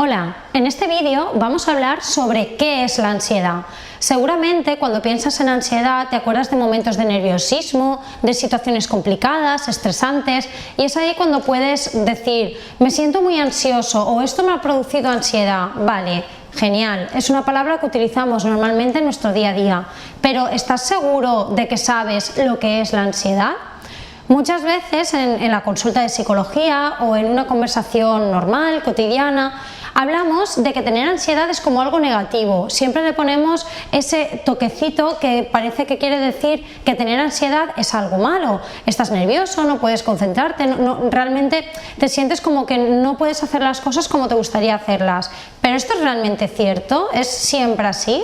Hola, en este vídeo vamos a hablar sobre qué es la ansiedad. Seguramente cuando piensas en ansiedad te acuerdas de momentos de nerviosismo, de situaciones complicadas, estresantes, y es ahí cuando puedes decir me siento muy ansioso o esto me ha producido ansiedad. Vale, genial, es una palabra que utilizamos normalmente en nuestro día a día, pero ¿estás seguro de que sabes lo que es la ansiedad? Muchas veces en la consulta de psicología o en una conversación normal, cotidiana, hablamos de que tener ansiedad es como algo negativo. Siempre le ponemos ese toquecito que parece que quiere decir que tener ansiedad es algo malo. Estás nervioso, no puedes concentrarte, realmente te sientes como que no puedes hacer las cosas como te gustaría hacerlas. ¿Pero esto es realmente cierto? ¿Es siempre así?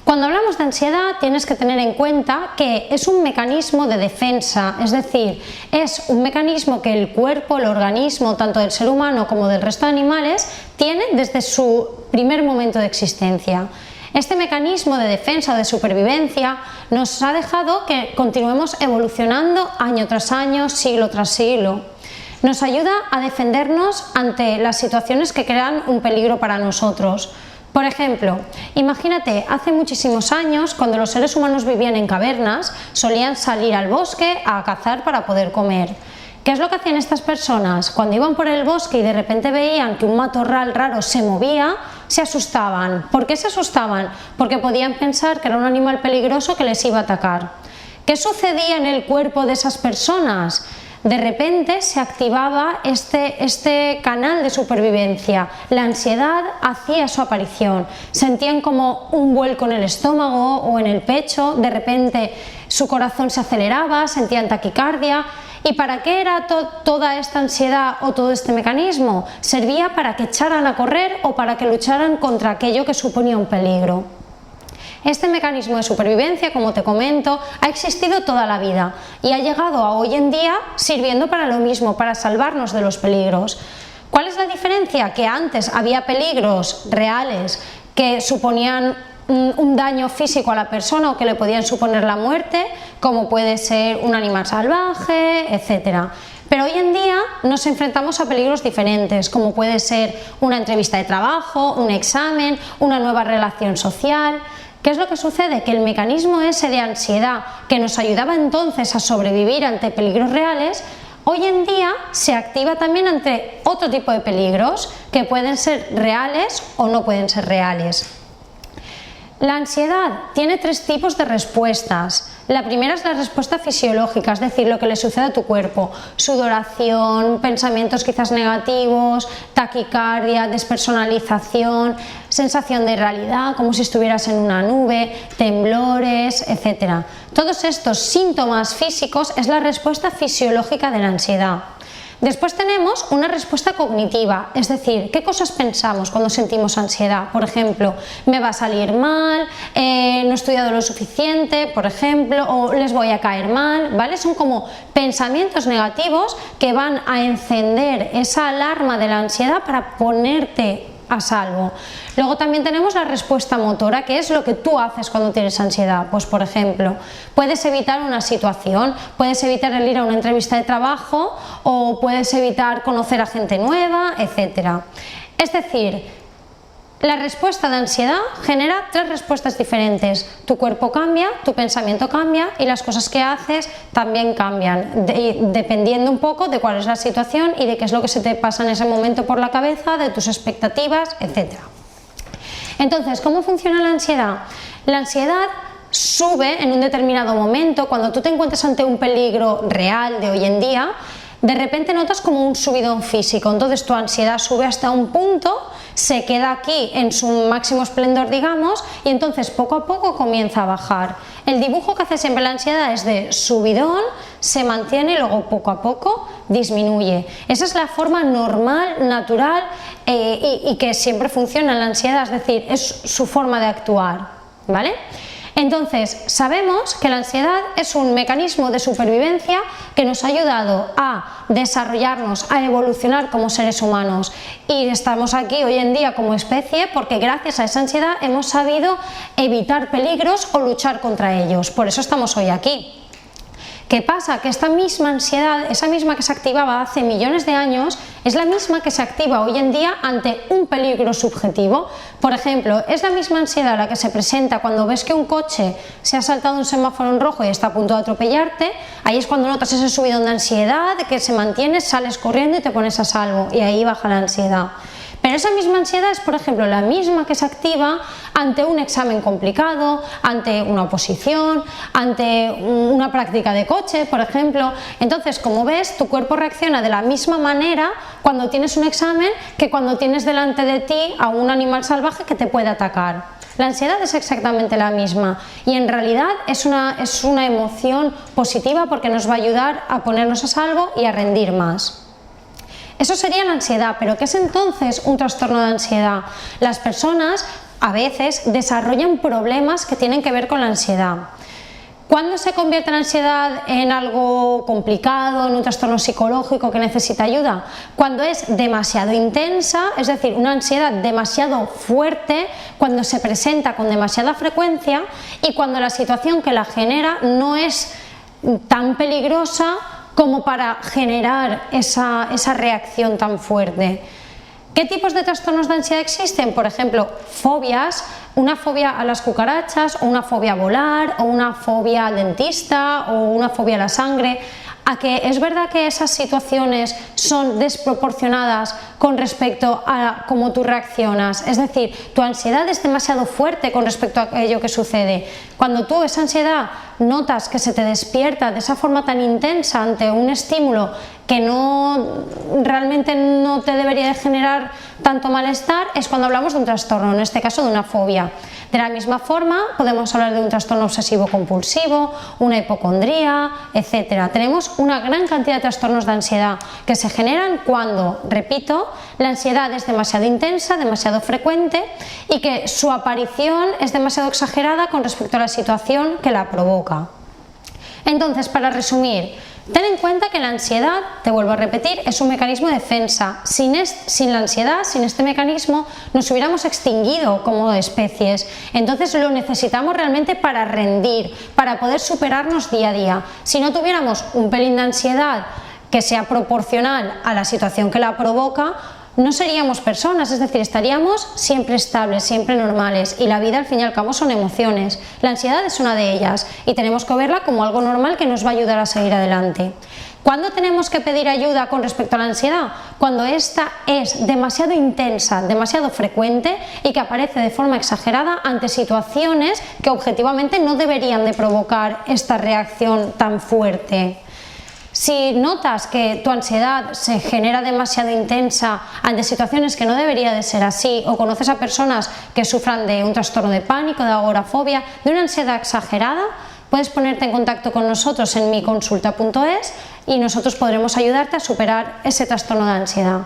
Cuando hablamos de ansiedad tienes que tener en cuenta que es un mecanismo de defensa, es decir, es un mecanismo que el cuerpo, el organismo, tanto del ser humano como del resto de animales, tiene desde su primer momento de existencia. Este mecanismo de defensa o de supervivencia nos ha dejado que continuemos evolucionando año tras año, siglo tras siglo. Nos ayuda a defendernos ante las situaciones que crean un peligro para nosotros. Por ejemplo, imagínate, hace muchísimos años, cuando los seres humanos vivían en cavernas, solían salir al bosque a cazar para poder comer. ¿Qué es lo que hacían estas personas? Cuando iban por el bosque y de repente veían que un matorral raro se movía, se asustaban. ¿Por qué se asustaban? Porque podían pensar que era un animal peligroso que les iba a atacar. ¿Qué sucedía en el cuerpo de esas personas? De repente se activaba este canal de supervivencia, la ansiedad hacía su aparición, sentían como un vuelco en el estómago o en el pecho, de repente su corazón se aceleraba, sentían taquicardia. ¿Y para qué era toda esta ansiedad o todo este mecanismo? Servía para que echaran a correr o para que lucharan contra aquello que suponía un peligro. Este mecanismo de supervivencia, como te comento, ha existido toda la vida y ha llegado a hoy en día sirviendo para lo mismo, para salvarnos de los peligros. ¿Cuál es la diferencia? Que antes había peligros reales que suponían un daño físico a la persona o que le podían suponer la muerte, como puede ser un animal salvaje, etc. Pero hoy en día nos enfrentamos a peligros diferentes, como puede ser una entrevista de trabajo, un examen, una nueva relación social. ¿Qué es lo que sucede? Que el mecanismo ese de ansiedad que nos ayudaba entonces a sobrevivir ante peligros reales, hoy en día se activa también ante otro tipo de peligros que pueden ser reales o no pueden ser reales. La ansiedad tiene tres tipos de respuestas. La primera es la respuesta fisiológica, es decir, lo que le sucede a tu cuerpo: sudoración, pensamientos quizás negativos, taquicardia, despersonalización, sensación de irrealidad, como si estuvieras en una nube, temblores, etc. Todos estos síntomas físicos es la respuesta fisiológica de la ansiedad. Después tenemos una respuesta cognitiva, es decir, qué cosas pensamos cuando sentimos ansiedad. Por ejemplo, me va a salir mal, no he estudiado lo suficiente, por ejemplo, o les voy a caer mal, ¿vale? Son como pensamientos negativos que van a encender esa alarma de la ansiedad para ponerte a salvo. Luego también tenemos la respuesta motora, que es lo que tú haces cuando tienes ansiedad. Pues por ejemplo, puedes evitar una situación, puedes evitar el ir a una entrevista de trabajo o puedes evitar conocer a gente nueva, etc. Es decir, la respuesta de ansiedad genera tres respuestas diferentes. Tu cuerpo cambia, tu pensamiento cambia y las cosas que haces también cambian, dependiendo un poco de cuál es la situación y de qué es lo que se te pasa en ese momento por la cabeza, de tus expectativas, etc. Entonces, ¿cómo funciona la ansiedad? La ansiedad sube en un determinado momento. Cuando tú te encuentras ante un peligro real de hoy en día, de repente notas como un subidón físico, entonces tu ansiedad sube hasta un punto, se queda aquí en su máximo esplendor, digamos, y entonces poco a poco comienza a bajar. El dibujo que hace siempre la ansiedad es de subidón, se mantiene y luego poco a poco disminuye. Esa es la forma normal, natural y que siempre funciona en la ansiedad, es decir, es su forma de actuar, ¿vale? Entonces, sabemos que la ansiedad es un mecanismo de supervivencia que nos ha ayudado a desarrollarnos, a evolucionar como seres humanos, y estamos aquí hoy en día como especie porque gracias a esa ansiedad hemos sabido evitar peligros o luchar contra ellos. Por eso estamos hoy aquí. ¿Qué pasa? Que esta misma ansiedad, esa misma que se activaba hace millones de años, Es la misma que se activa hoy en día ante un peligro subjetivo. Por ejemplo, es la misma ansiedad la que se presenta cuando ves que un coche se ha saltado un semáforo en rojo y está a punto de atropellarte. Ahí es cuando notas ese subidón de ansiedad que se mantiene, sales corriendo y te pones a salvo, y ahí baja la ansiedad. Pero esa misma ansiedad es, por ejemplo, la misma que se activa ante un examen complicado, ante una oposición, ante una práctica de coche, por ejemplo. Entonces, como ves, tu cuerpo reacciona de la misma manera cuando tienes un examen que cuando tienes delante de ti a un animal salvaje que te puede atacar. La ansiedad es exactamente la misma y en realidad es una emoción positiva porque nos va a ayudar a ponernos a salvo y a rendir más. Eso sería la ansiedad, pero ¿qué es entonces un trastorno de ansiedad? Las personas a veces desarrollan problemas que tienen que ver con la ansiedad. ¿Cuándo se convierte la ansiedad en algo complicado, en un trastorno psicológico que necesita ayuda? Cuando es demasiado intensa, es decir, una ansiedad demasiado fuerte, cuando se presenta con demasiada frecuencia y cuando la situación que la genera no es tan peligrosa como para generar esa reacción tan fuerte. ¿Qué tipos de trastornos de ansiedad existen? Por ejemplo, fobias, una fobia a las cucarachas, o una fobia a volar, o una fobia al dentista, o una fobia a la sangre. A que es verdad que esas situaciones son desproporcionadas con respecto a cómo tú reaccionas, es decir, tu ansiedad es demasiado fuerte con respecto a aquello que sucede. Cuando tú esa ansiedad notas que se te despierta de esa forma tan intensa ante un estímulo que realmente no te debería de generar tanto malestar, es cuando hablamos de un trastorno, en este caso de una fobia. De la misma forma podemos hablar de un trastorno obsesivo compulsivo, una hipocondría, etc. Tenemos una gran cantidad de trastornos de ansiedad que se generan cuando, repito, la ansiedad es demasiado intensa, demasiado frecuente y que su aparición es demasiado exagerada con respecto a la situación que la provoca. Entonces, para resumir, ten en cuenta que la ansiedad, te vuelvo a repetir, es un mecanismo de defensa. Sin la ansiedad, sin este mecanismo, nos hubiéramos extinguido como especies. Entonces lo necesitamos realmente para rendir, para poder superarnos día a día. Si no tuviéramos un pelín de ansiedad que sea proporcional a la situación que la provoca, no seríamos personas, es decir, estaríamos siempre estables, siempre normales, y la vida al fin y al cabo son emociones. La ansiedad es una de ellas y tenemos que verla como algo normal que nos va a ayudar a seguir adelante. ¿Cuándo tenemos que pedir ayuda con respecto a la ansiedad? Cuando esta es demasiado intensa, demasiado frecuente y que aparece de forma exagerada ante situaciones que objetivamente no deberían de provocar esta reacción tan fuerte. Si notas que tu ansiedad se genera demasiado intensa ante situaciones que no debería de ser así, o conoces a personas que sufran de un trastorno de pánico, de agorafobia, de una ansiedad exagerada, puedes ponerte en contacto con nosotros en miconsulta.es y nosotros podremos ayudarte a superar ese trastorno de ansiedad.